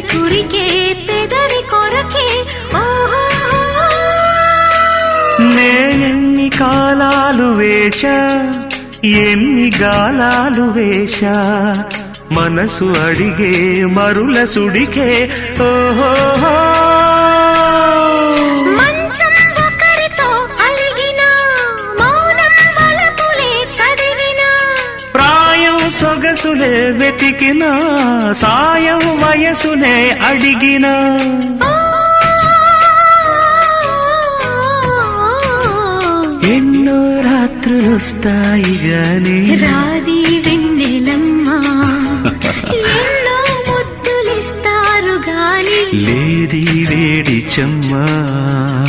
పెదవి కురికే పెదవి కొరకే ఓహో నేనెన్ని కాలాలు వేచా ఎన్ని గాలాలు వేశా మనసు అడిగే మరుల సుడికే ఓహో మంచం ఒకరితో అలిగిన మౌనం బలపులే చదివిన ప్రాయం సొగసులే వెతికిన సాయం వయసునే అడిగిన ఎన్నో రాత్రులొస్తాయి గాని రాది వెన్నెలమ్మ ఎన్నో ముద్దులిస్తారు గాని లేది వేడి చెమ్మా